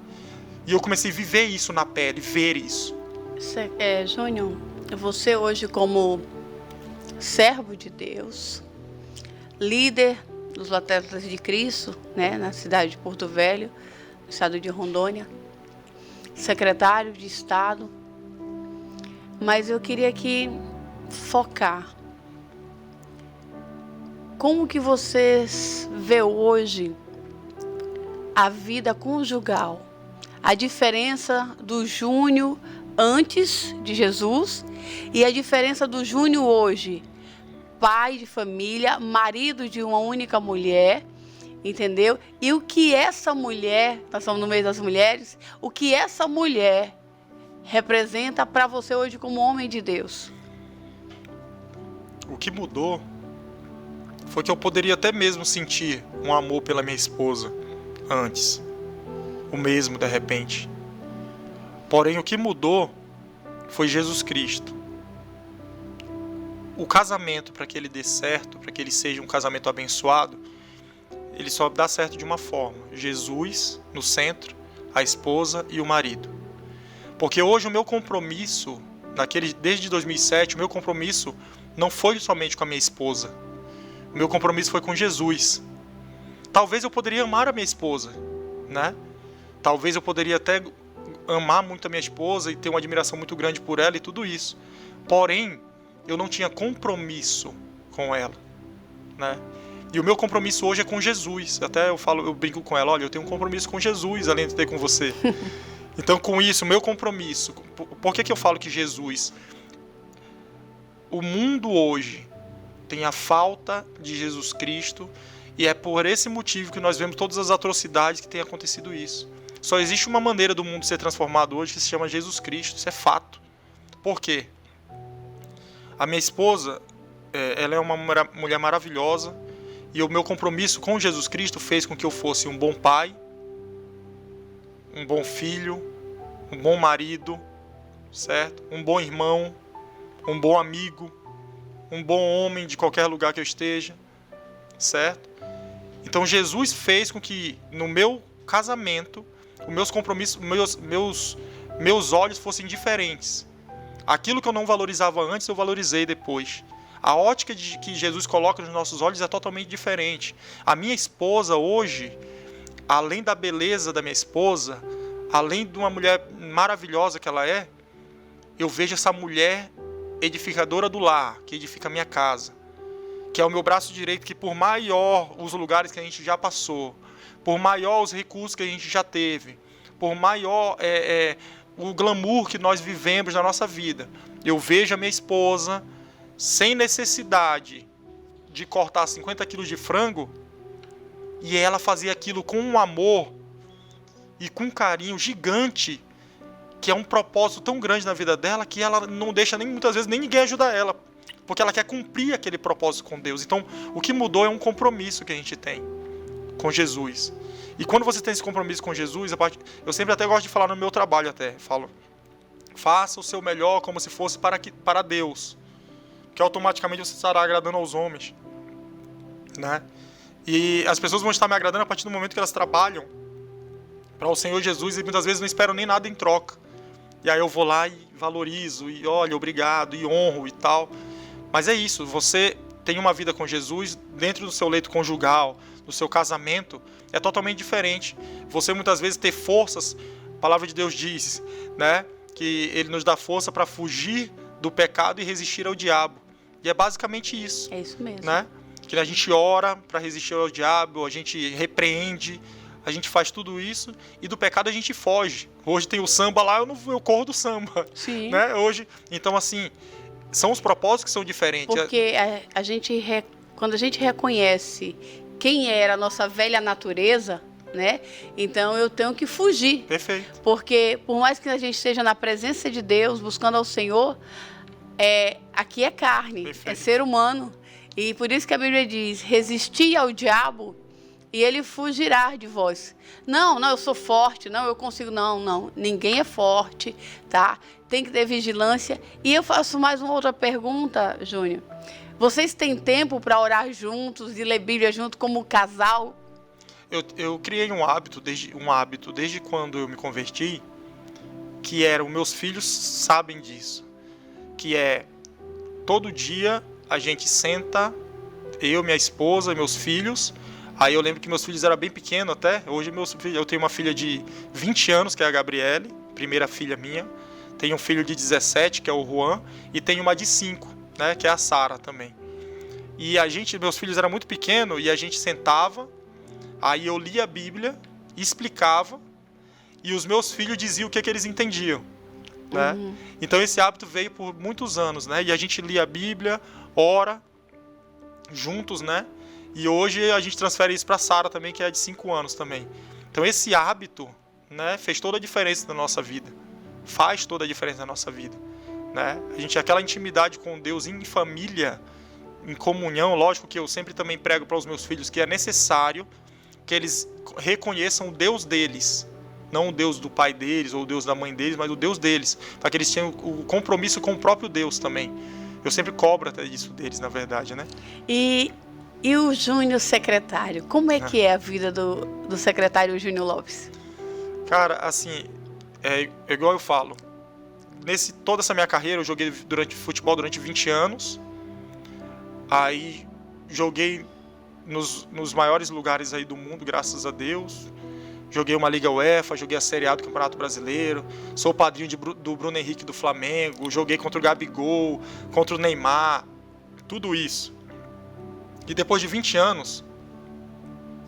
E eu comecei a viver isso na pele, ver isso. Júnior, você hoje como servo de Deus, líder dos Atletas de Cristo, né, na cidade de Porto Velho, no estado de Rondônia, secretário de Estado, mas eu queria aqui focar. Como que você vê hoje a vida conjugal? A diferença do Júnior antes de Jesus e a diferença do Júnior hoje, pai de família, marido de uma única mulher, entendeu? E o que essa mulher, nós estamos no meio das mulheres, o que essa mulher representa para você hoje como homem de Deus? O que mudou foi que eu poderia até mesmo sentir um amor pela minha esposa antes, o mesmo de repente. Porém, o que mudou foi Jesus Cristo. O casamento, para que ele dê certo, para que ele seja um casamento abençoado, ele só dá certo de uma forma: Jesus no centro, a esposa e o marido. Porque hoje o meu compromisso, desde 2007, o meu compromisso não foi somente com a minha esposa. O meu compromisso foi com Jesus. Talvez eu poderia amar a minha esposa, né? Talvez eu poderia até amar muito a minha esposa e ter uma admiração muito grande por ela e tudo isso. Porém, eu não tinha compromisso com ela, né? E o meu compromisso hoje é com Jesus. Até eu brinco com ela: olha, eu tenho um compromisso com Jesus, além de ter com você. Então, com isso, o meu compromisso... Por que eu falo que Jesus... O mundo hoje tem a falta de Jesus Cristo, e é por esse motivo que nós vemos todas as atrocidades que tem acontecido isso. Só existe uma maneira do mundo ser transformado hoje, que se chama Jesus Cristo. Isso é fato. Por quê? A minha esposa, ela é uma mulher maravilhosa, e o meu compromisso com Jesus Cristo fez com que eu fosse um bom pai, um bom filho, um bom marido, certo? Um bom irmão, um bom amigo, um bom homem de qualquer lugar que eu esteja, certo? Então Jesus fez com que no meu casamento, os meus compromissos, meus olhos fossem diferentes. Aquilo que eu não valorizava antes, eu valorizei depois. A ótica que Jesus coloca nos nossos olhos é totalmente diferente. A minha esposa hoje, além da beleza da minha esposa, além de uma mulher maravilhosa que ela é, eu vejo essa mulher edificadora do lar, que edifica a minha casa, que é o meu braço direito, que por maior os lugares que a gente já passou, por maior os recursos que a gente já teve, por maior o glamour que nós vivemos na nossa vida, eu vejo a minha esposa sem necessidade de cortar 50 quilos de frango, e ela fazia aquilo com um amor e com um carinho gigante, que é um propósito tão grande na vida dela, que ela não deixa muitas vezes nem ninguém ajudar ela, porque ela quer cumprir aquele propósito com Deus. Então, o que mudou é um compromisso que a gente tem com Jesus. E quando você tem esse compromisso com Jesus, eu sempre até gosto de falar no meu trabalho, falo: faça o seu melhor como se fosse para Deus, que automaticamente você estará agradando aos homens, né? E as pessoas vão estar me agradando a partir do momento que elas trabalham para o Senhor Jesus e muitas vezes não espero nem nada em troca. E aí eu vou lá e valorizo, e olha, obrigado, e honro e tal. Mas é isso, você tem uma vida com Jesus dentro do seu leito conjugal, do seu casamento, é totalmente diferente. Você muitas vezes ter forças, a palavra de Deus diz, né, que Ele nos dá força para fugir do pecado e resistir ao diabo. E é basicamente isso. É isso mesmo. Né? Que a gente ora para resistir ao diabo, a gente repreende, a gente faz tudo isso e do pecado a gente foge. Hoje tem o samba lá, eu corro do samba. Sim. Né? Hoje, então assim, são os propósitos que são diferentes. Porque quando a gente reconhece quem era a nossa velha natureza, né? Então eu tenho que fugir. Perfeito. Porque por mais que a gente esteja na presença de Deus, buscando ao Senhor, aqui é carne, Perfeito. É ser humano. E por isso que a Bíblia diz, resisti ao diabo e ele fugirá de vós. Não, eu sou forte, não, eu consigo. Não, ninguém é forte, tá? Tem que ter vigilância. E eu faço mais uma outra pergunta, Júnior. Vocês têm tempo para orar juntos e ler Bíblia junto como casal? Eu criei um hábito desde quando eu me converti, que era, os meus filhos sabem disso, que é todo dia a gente senta, eu, minha esposa e meus filhos. Aí eu lembro que meus filhos eram bem pequenos até. Hoje eu tenho uma filha de 20 anos, que é a Gabriele, primeira filha minha. Tenho um filho de 17, que é o Juan, e tenho uma de 5, né, que é a Sara também. E meus filhos eram muito pequenos e a gente sentava, aí eu lia a Bíblia, explicava, e os meus filhos diziam o que eles entendiam. Né? Uhum. Então esse hábito veio por muitos anos, né? E a gente lia a Bíblia, ora juntos, né? E hoje a gente transfere isso para a Sara também, que é de 5 anos também. Então esse hábito, né, fez toda a diferença na nossa vida. Faz toda a diferença na nossa vida, né? A gente, aquela intimidade com Deus em família, em comunhão, lógico que eu sempre também prego para os meus filhos que é necessário que eles reconheçam o Deus deles, não o Deus do pai deles ou o Deus da mãe deles, mas o Deus deles, para que eles tenham o compromisso com o próprio Deus também. Eu sempre cobro até isso deles, na verdade, né? E o Júnior secretário, como é que é a vida do secretário Júnior Lopes? Cara, assim, é igual eu falo, toda essa minha carreira eu joguei futebol durante 20 anos, aí joguei nos maiores lugares aí do mundo, graças a Deus. Joguei uma Liga UEFA, joguei a Série A do Campeonato Brasileiro, sou padrinho do Bruno Henrique do Flamengo, joguei contra o Gabigol, contra o Neymar, tudo isso. E depois de 20 anos,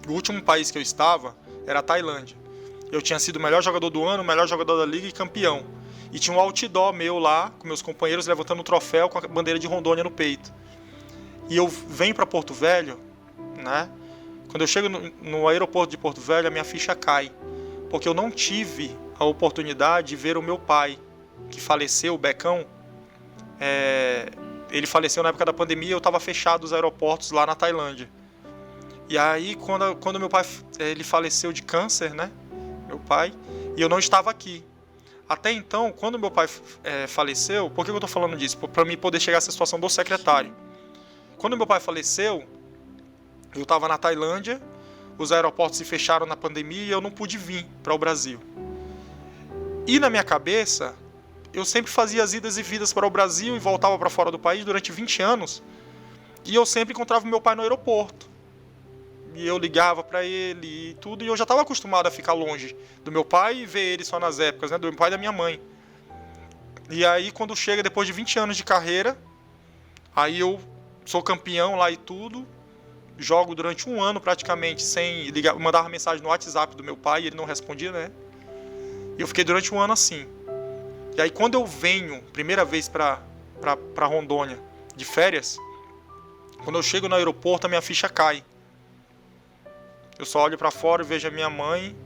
o último país que eu estava era a Tailândia. Eu tinha sido o melhor jogador do ano, o melhor jogador da Liga e campeão. E tinha um outdoor meu lá, com meus companheiros, levantando um troféu com a bandeira de Rondônia no peito. E eu venho para Porto Velho, né? Quando eu chego no aeroporto de Porto Velho, a minha ficha cai, porque eu não tive a oportunidade de ver o meu pai, que faleceu, o Becão. Ele faleceu na época da pandemia e eu estava fechado os aeroportos lá na Tailândia. E aí, quando meu pai ele faleceu de câncer, né? Meu pai, e eu não estava aqui. Até então, quando meu pai faleceu, por que eu estou falando disso? Para mim poder chegar a essa situação do secretário. Quando meu pai faleceu, eu estava na Tailândia, os aeroportos se fecharam na pandemia e eu não pude vir para o Brasil. E na minha cabeça, eu sempre fazia as idas e vindas para o Brasil e voltava para fora do país durante 20 anos. E eu sempre encontrava meu pai no aeroporto. E eu ligava para ele e tudo, e eu já estava acostumado a ficar longe do meu pai e ver ele só nas épocas, né, do meu pai e da minha mãe. E aí, quando chega depois de 20 anos de carreira, aí eu sou campeão lá e tudo, jogo durante 1 ano praticamente sem ligar, mandava mensagem no WhatsApp do meu pai e ele não respondia, né? E eu fiquei durante 1 ano assim. E aí quando eu venho, primeira vez para Rondônia de férias, quando eu chego no aeroporto a minha ficha cai. Eu só olho para fora e vejo a minha mãe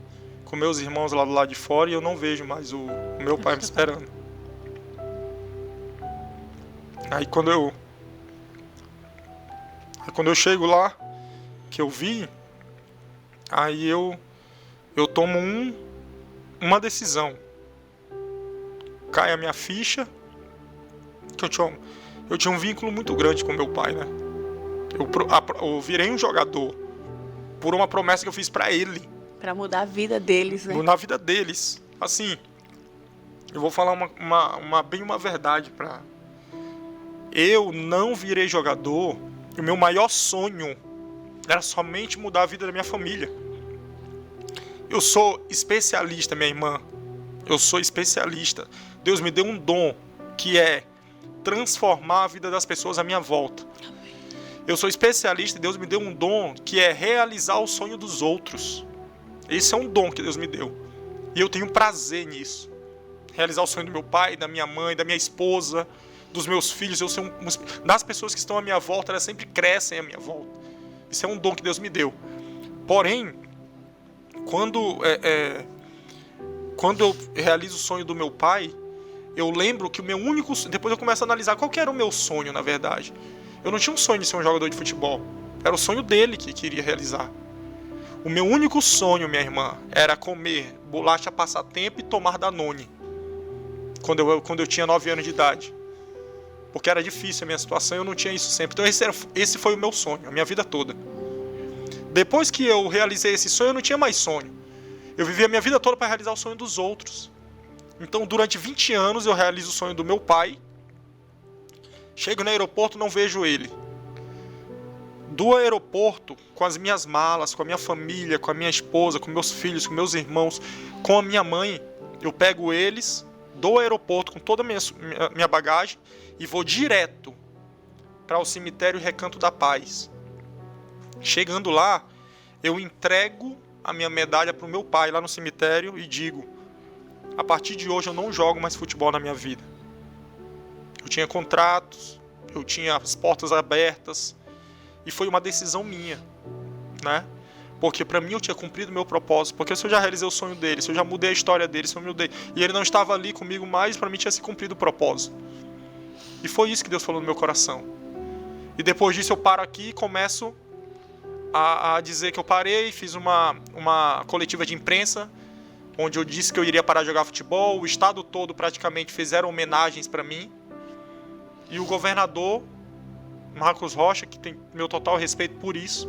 com meus irmãos lá do lado de fora e eu não vejo mais o meu pai me esperando. Aí quando eu chego lá, que eu vi, aí eu tomo uma decisão. Cai a minha ficha, que eu tinha um vínculo muito grande com meu pai, né? Eu virei um jogador por uma promessa que eu fiz pra ele. Para mudar a vida deles, né? Na vida deles. Assim, eu vou falar uma verdade pra... Eu não virei jogador. O meu maior sonho era somente mudar a vida da minha família. Eu sou especialista, minha irmã. Eu sou especialista. Deus me deu um dom que é transformar a vida das pessoas à minha volta. Eu sou especialista e Deus me deu um dom que é realizar o sonho dos outros. Esse é um dom que Deus me deu. E eu tenho prazer nisso. Realizar o sonho do meu pai, da minha mãe, da minha esposa, dos meus filhos. Eu sou das pessoas que estão à minha volta, elas sempre crescem à minha volta. Isso é um dom que Deus me deu. Porém, quando eu realizo o sonho do meu pai, eu lembro que o meu único... Depois eu começo a analisar qual que era o meu sonho, na verdade. Eu não tinha um sonho de ser um jogador de futebol. Era o sonho dele que queria realizar. O meu único sonho, minha irmã, era comer bolacha passatempo e tomar Danone. Quando eu tinha 9 anos de idade. Porque era difícil a minha situação e eu não tinha isso sempre. Então esse foi o meu sonho, a minha vida toda. Depois que eu realizei esse sonho, eu não tinha mais sonho. Eu vivi a minha vida toda para realizar o sonho dos outros. Então, durante 20 anos, eu realizo o sonho do meu pai. Chego no aeroporto, não vejo ele. Do aeroporto, com as minhas malas, com a minha família, com a minha esposa, com meus filhos, com meus irmãos, com a minha mãe, eu pego eles do aeroporto com toda a minha bagagem e vou direto para o cemitério Recanto da Paz. Chegando lá, eu entrego a minha medalha para o meu pai lá no cemitério e digo: a partir de hoje eu não jogo mais futebol na minha vida. Eu tinha contratos, eu tinha as portas abertas e foi uma decisão minha, né? Porque para mim eu tinha cumprido o meu propósito, porque se eu já realizei o sonho dele, se eu já mudei a história dele, se eu mudei e ele não estava ali comigo mais, para mim tinha se cumprido o propósito. E foi isso que Deus falou no meu coração. E depois disso eu paro aqui e começo a dizer que eu parei, fiz uma coletiva de imprensa, onde eu disse que eu iria parar de jogar futebol. O estado todo praticamente fizeram homenagens para mim. E o governador Marcos Rocha, que tem meu total respeito por isso,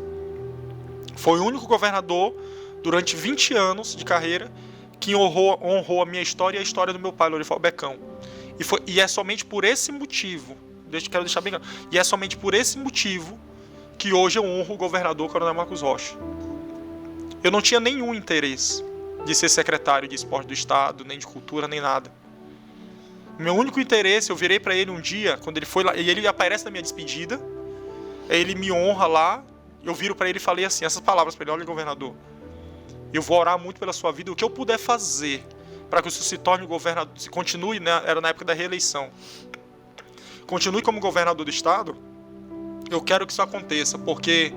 foi o único governador durante 20 anos de carreira que honrou a minha história e a história do meu pai, Lorival Becão. E é somente por esse motivo, quero deixar bem claro, e é somente por esse motivo que hoje eu honro o governador Coronel Marcos Rocha. Eu não tinha nenhum interesse de ser secretário de esporte do estado, nem de cultura, nem nada. Meu único interesse, eu virei para ele um dia, quando ele foi lá, e ele aparece na minha despedida, ele me honra lá, eu viro para ele e falei assim, essas palavras para ele: olha, governador, eu vou orar muito pela sua vida, o que eu puder fazer para que o senhor se torne governador, se continue, né, era na época da reeleição, continue como governador do estado, eu quero que isso aconteça, porque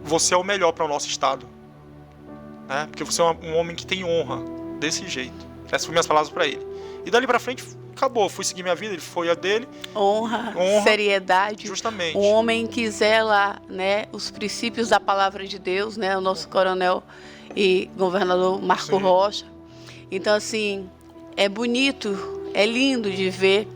você é o melhor para o nosso estado, né? Porque você é um homem que tem honra, desse jeito. Essas foram minhas palavras para ele. E dali para frente, acabou, fui seguir minha vida, ele foi a dele. Honra, seriedade. Justamente. Um homem que zela, né, os princípios da palavra de Deus, né, o nosso coronel e governador Marco Rocha. Então, assim, é bonito, é lindo de ver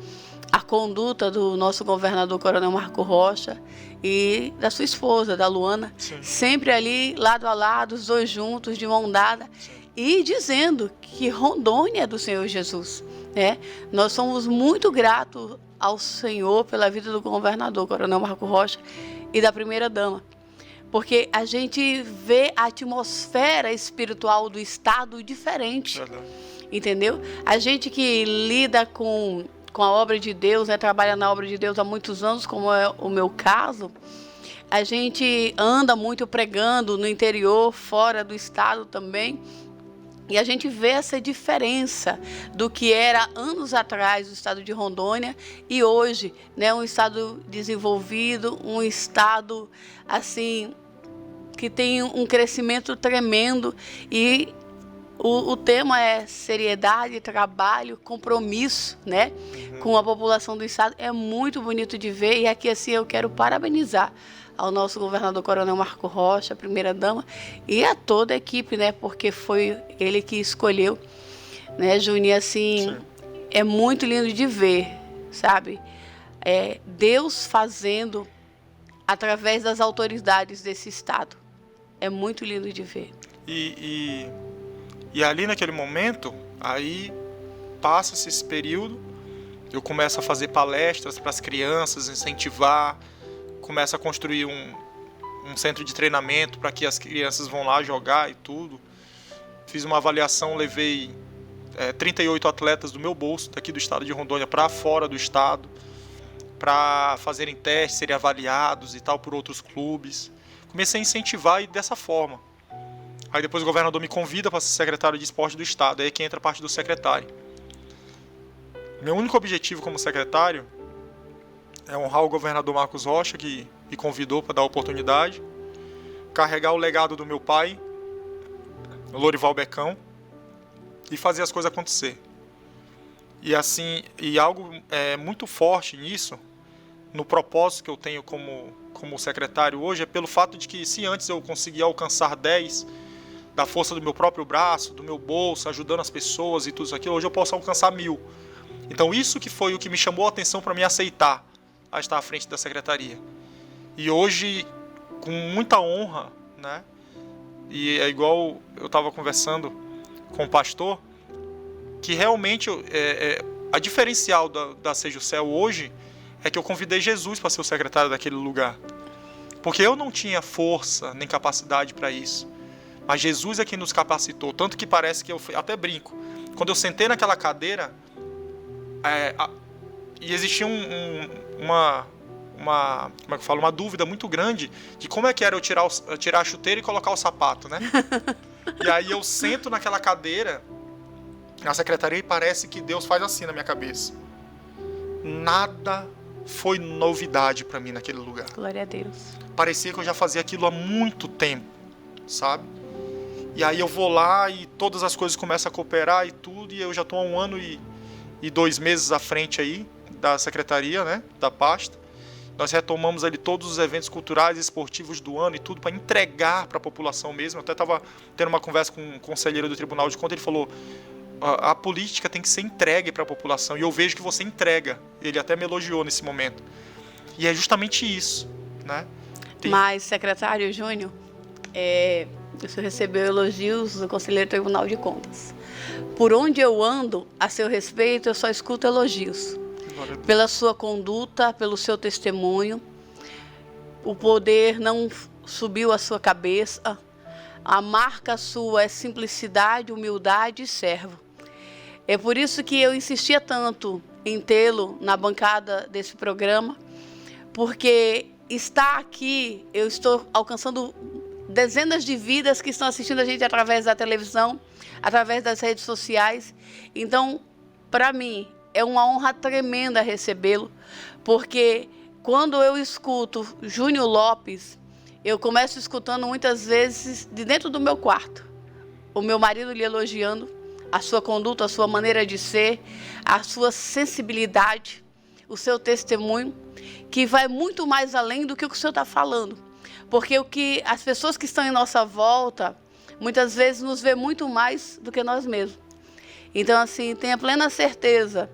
a conduta do nosso governador Coronel Marco Rocha e da sua esposa, da Luana, sempre ali, lado a lado, os dois juntos, de mão dada, e dizendo que Rondônia é do Senhor Jesus, né? Nós somos muito gratos ao Senhor pela vida do governador Coronel Marco Rocha e da primeira-dama, porque a gente vê a atmosfera espiritual do estado diferente, entendeu? A gente que lida com a obra de Deus, né, trabalha na obra de Deus há muitos anos, como é o meu caso, a gente anda muito pregando no interior, fora do estado também, e a gente vê essa diferença do que era anos atrás o estado de Rondônia e hoje, né, um estado desenvolvido, um estado assim que tem um crescimento tremendo, e o tema é seriedade, trabalho, compromisso, né, com a população do estado. É muito bonito de ver, e aqui assim eu quero parabenizar ao nosso governador Coronel Marco Rocha, a primeira-dama, e a toda a equipe, né, porque foi ele que escolheu, né, Júnior, assim, é muito lindo de ver, sabe, Deus fazendo através das autoridades desse estado. É muito lindo de ver. E ali naquele momento, aí passa-se esse período, eu começo a fazer palestras para as crianças, incentivar, começo a construir um centro de treinamento para que as crianças vão lá jogar e tudo. Fiz uma avaliação, levei 38 atletas do meu bolso, daqui do estado de Rondônia, para fora do estado, para fazerem testes, serem avaliados e tal por outros clubes. Comecei a incentivar dessa forma. Aí depois o governador me convida para ser secretário de esporte do estado, aí é que entra a parte do secretário. Meu único objetivo como secretário é honrar o governador Marcos Rocha, que me convidou para dar a oportunidade, carregar o legado do meu pai, Lorival Becão, e fazer as coisas acontecer. E assim, e algo muito forte nisso, no propósito que eu tenho como secretário hoje, é pelo fato de que se antes eu conseguia alcançar 10 da força do meu próprio braço, do meu bolso, ajudando as pessoas e tudo isso aqui, hoje eu posso alcançar 1000. Então isso que foi o que me chamou a atenção para me aceitar a estar à frente da secretaria. E hoje, com muita honra, né? E é igual eu estava conversando com o pastor, que realmente a diferencial da Seja o Céu hoje é que eu convidei Jesus para ser o secretário daquele lugar. Porque eu não tinha força nem capacidade para isso. Mas Jesus é quem nos capacitou. Tanto que parece que eu até brinco. Quando eu sentei naquela cadeira, e existia uma dúvida muito grande de como é que era eu tirar a chuteira e colocar o sapato, né? E aí eu sento naquela cadeira na secretaria e parece que Deus faz assim na minha cabeça. Nada foi novidade para mim naquele lugar. Glória a Deus. Parecia que eu já fazia aquilo há muito tempo, sabe? E aí eu vou lá e todas as coisas começam a cooperar e tudo, e eu já estou há 1 ano e 2 meses à frente aí da secretaria, né, da pasta. Nós retomamos ali todos os eventos culturais e esportivos do ano e tudo para entregar para a população mesmo. Eu até estava tendo uma conversa com um conselheiro do Tribunal de Contas, ele falou: a política tem que ser entregue para a população, e eu vejo que você entrega. Ele até me elogiou nesse momento. E é justamente isso, né? Mas, secretário Júnior, você recebeu elogios do conselheiro do Tribunal de Contas. Por onde eu ando, a seu respeito, eu só escuto elogios. Pela sua conduta, pelo seu testemunho. O poder não subiu à sua cabeça. A marca sua é simplicidade, humildade e servo. É por isso que eu insistia tanto em tê-lo na bancada desse programa, porque está aqui, eu estou alcançando dezenas de vidas que estão assistindo a gente através da televisão, através das redes sociais. Então, para mim, é uma honra tremenda recebê-lo, porque quando eu escuto Júnior Lopes, eu começo escutando muitas vezes de dentro do meu quarto, o meu marido lhe elogiando a sua conduta, a sua maneira de ser, a sua sensibilidade, o seu testemunho, que vai muito mais além do que o senhor está falando. Porque o que as pessoas que estão em nossa volta, muitas vezes nos vê muito mais do que nós mesmos. Então, assim, tenha plena certeza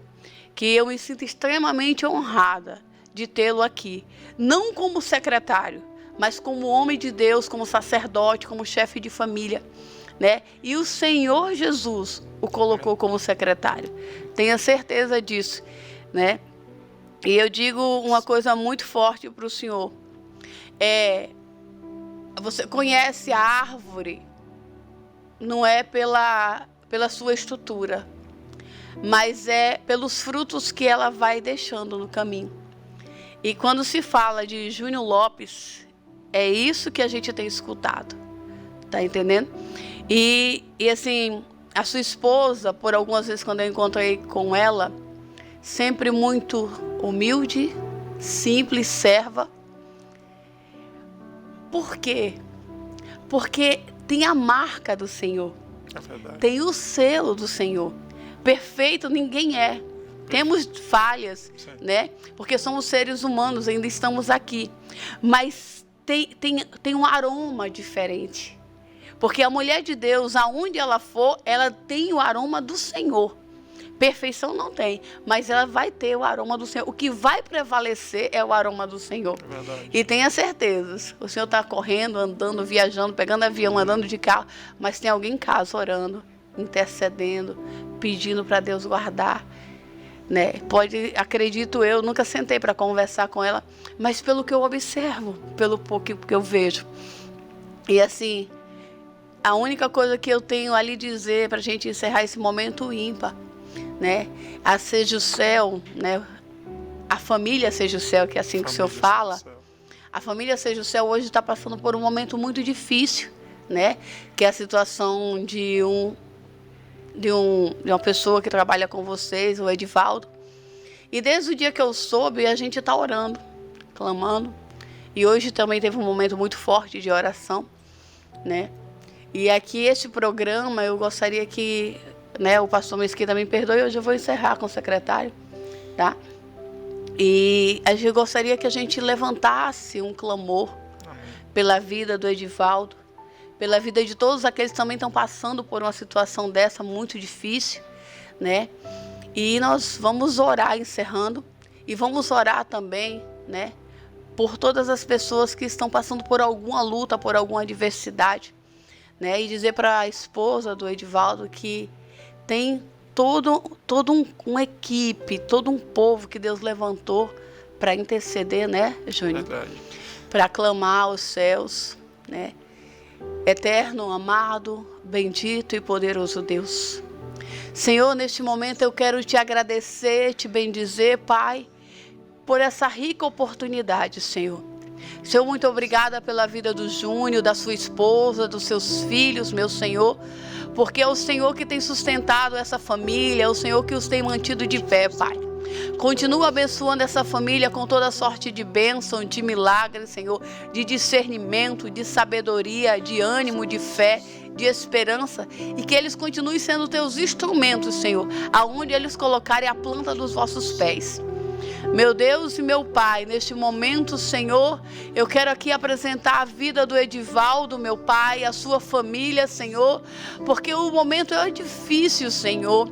que eu me sinto extremamente honrada de tê-lo aqui. Não como secretário, mas como homem de Deus, como sacerdote, como chefe de família, né? E o Senhor Jesus o colocou como secretário. Tenha certeza disso, né? E eu digo uma coisa muito forte para o senhor. Você conhece a árvore, não é pela sua estrutura, mas é pelos frutos que ela vai deixando no caminho. E quando se fala de Júnior Lopes, é isso que a gente tem escutado, tá entendendo? E assim, a sua esposa, por algumas vezes quando eu encontrei com ela, sempre muito humilde, simples, serva. Por quê? Porque tem a marca do Senhor. É verdade. Tem o selo do Senhor. Perfeito ninguém é. Temos falhas, Sim, né? Porque somos seres humanos, ainda estamos aqui. Mas tem um aroma diferente. Porque a mulher de Deus, aonde ela for, ela tem o aroma do Senhor. Perfeição não tem, mas ela vai ter o aroma do Senhor. O que vai prevalecer é o aroma do Senhor. É verdade. E tenha certeza, o Senhor está correndo, andando, viajando, pegando avião, andando de carro, mas tem alguém em casa orando, intercedendo, pedindo para Deus guardar. Né? Pode, acredito eu, nunca sentei para conversar com ela, mas pelo que eu observo, pelo pouco que eu vejo. E assim, a única coisa que eu tenho ali dizer para a gente encerrar esse momento ímpar, né? A Seja o Céu, né? A família Seja o Céu, que é assim que o Senhor fala. A família Seja o Céu hoje está passando por um momento muito difícil, né? Que é a situação de uma pessoa que trabalha com vocês, o Edivaldo. E desde o dia que eu soube, a gente está orando, clamando. E hoje também teve um momento muito forte de oração, né? E aqui este programa, eu gostaria que, né, o pastor Mesquita me perdoe, hoje eu vou encerrar com o secretário, tá? E a gente gostaria que a gente levantasse um clamor pela vida do Edivaldo, pela vida de todos aqueles que também estão passando por uma situação dessa muito difícil, né? E nós vamos orar encerrando e vamos orar também, né, por todas as pessoas que estão passando por alguma luta, por alguma adversidade, né? E dizer para a esposa do Edivaldo que tem todo uma equipe, todo um povo que Deus levantou para interceder, né, Júnior? Para clamar aos céus, né? Eterno, amado, bendito e poderoso Deus. Senhor, neste momento eu quero te agradecer, te bendizer, Pai, por essa rica oportunidade, Senhor. Senhor, muito obrigada pela vida do Júnior, da sua esposa, dos seus filhos, meu Senhor, porque é o Senhor que tem sustentado essa família, é o Senhor que os tem mantido de pé, Pai. Continua abençoando essa família com toda sorte de bênção, de milagre, Senhor, de discernimento, de sabedoria, de ânimo, de fé, de esperança, e que eles continuem sendo teus instrumentos, Senhor, aonde eles colocarem a planta dos vossos pés. Meu Deus e meu Pai, neste momento, Senhor, eu quero aqui apresentar a vida do Edivaldo, meu Pai, a sua família, Senhor, porque o momento é difícil, Senhor,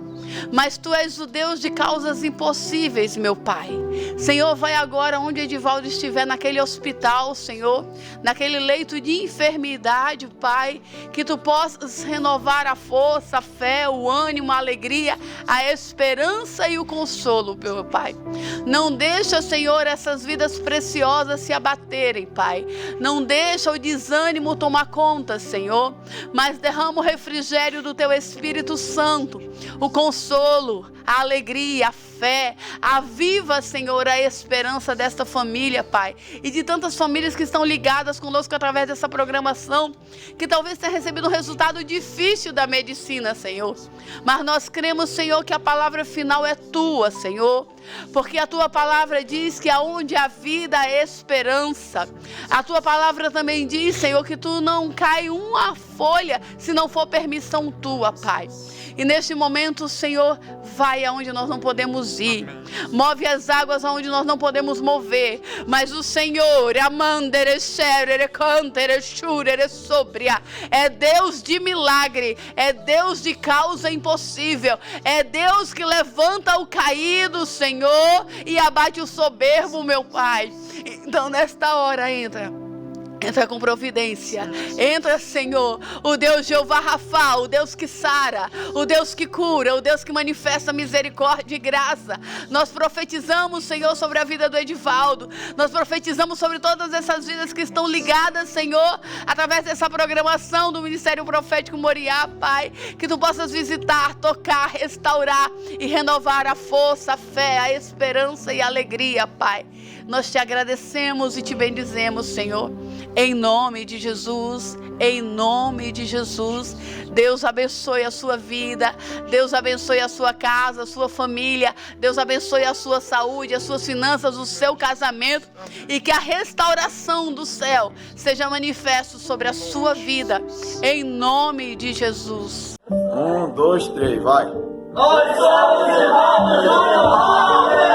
mas Tu és o Deus de causas impossíveis, meu Pai. Senhor, vai agora onde Edivaldo estiver, naquele hospital, Senhor, naquele leito de enfermidade, Pai, que Tu possas renovar a força, a fé, o ânimo, a alegria, a esperança e o consolo, meu Pai. Não deixa, Senhor, essas vidas preciosas se abaterem, Pai. Não deixa o desânimo tomar conta, Senhor, mas derrama o refrigério do Teu Espírito Santo, o consolo, a alegria, a fé. Aviva, Senhor, a esperança desta família, Pai, e de tantas famílias que estão ligadas conosco através dessa programação, que talvez tenha recebido um resultado difícil da medicina, Senhor, mas nós cremos, Senhor, que a palavra final é Tua, Senhor, porque a Tua palavra diz que aonde há vida há esperança. A Tua palavra também diz, Senhor, que Tu não cai uma folha se não for permissão Tua, Pai. E neste momento, Senhor, vai aonde nós não podemos ir. Move as águas aonde nós não podemos mover. Mas o Senhor, é Deus de milagre, é Deus de causa impossível, é Deus que levanta o caído, Senhor, e abate o soberbo, meu Pai. Então, nesta hora, entra com providência. Entra, Senhor, o Deus Jeová Rafa, o Deus que sara, o Deus que cura, o Deus que manifesta misericórdia e graça. Nós profetizamos, Senhor, sobre a vida do Edivaldo. Nós profetizamos sobre todas essas vidas que estão ligadas, Senhor, através dessa programação do Ministério Profético Moriá, Pai. Que Tu possas visitar, tocar, restaurar e renovar a força, a fé, a esperança e a alegria, Pai. Nós te agradecemos e te bendizemos, Senhor. Em nome de Jesus, em nome de Jesus. Deus abençoe a sua vida, Deus abençoe a sua casa, a sua família, Deus abençoe a sua saúde, as suas finanças, o seu casamento, e que a restauração do céu seja manifesto sobre a sua vida, em nome de Jesus. 1, 2, 3, vai! Nós somos irmãos do Madeira, meu pai!